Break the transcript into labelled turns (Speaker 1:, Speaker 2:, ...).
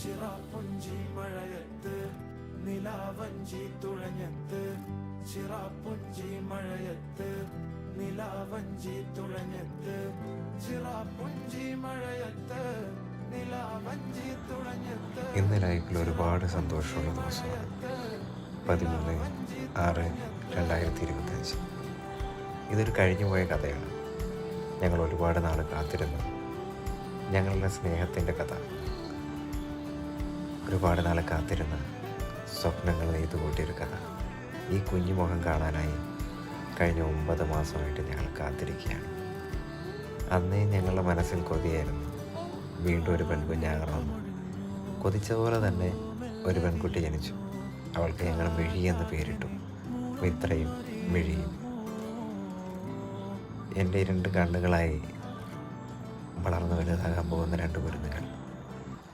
Speaker 1: ചിറാപ്പുഞ്ചി മഴയത്ത് നിലാവഞ്ചി തുഴഞ്ഞത്ത്, ചിറാപ്പുഞ്ചി മഴയത്ത് നിലാവഞ്ചി തുഴഞ്ഞത്ത്, ചിറാപ്പുഞ്ചി മഴയത്ത് നിലാവഞ്ചി തുഴഞ്ഞത്ത്.
Speaker 2: ഇന്ന് ലൈഫിൽ ഒരുപാട് സന്തോഷമുള്ള ദിവസമാണ്. 13/6/2025. ഇതൊരു കഴിഞ്ഞുപോയ കഥയാണ്. ഞങ്ങൾ ഒരുപാട് നാൾ കാത്തിരുന്നു. ഞങ്ങളുടെ സ്നേഹത്തിൻ്റെ കഥ. ഒരുപാട് നാൾ കാത്തിരുന്ന് സ്വപ്നങ്ങൾ നെയ്തു കൂട്ടിയൊരു കഥ. ഈ കുഞ്ഞു മുഖം കാണാനായി കഴിഞ്ഞ 9 മാസമായിട്ട് ഞങ്ങൾ കാത്തിരിക്കുകയാണ്. അന്നേ ഞങ്ങളുടെ മനസ്സിൽ കൊതിയായിരുന്നു വീണ്ടും ഒരു പെൺകുഞ്ഞാകണമെന്ന്. കൊതിച്ച പോലെ തന്നെ ഒരു പെൺകുട്ടി ജനിച്ചു. അവൾക്ക് ഞങ്ങൾ മിഴി എന്ന് പേരിട്ടു. മിത്രയും മിഴിയും. എൻ്റെ 2 കണ്ണുകളായി വളർന്നു വലുതാകാൻ പോകുന്ന 2 കുരുന്നുകൾ.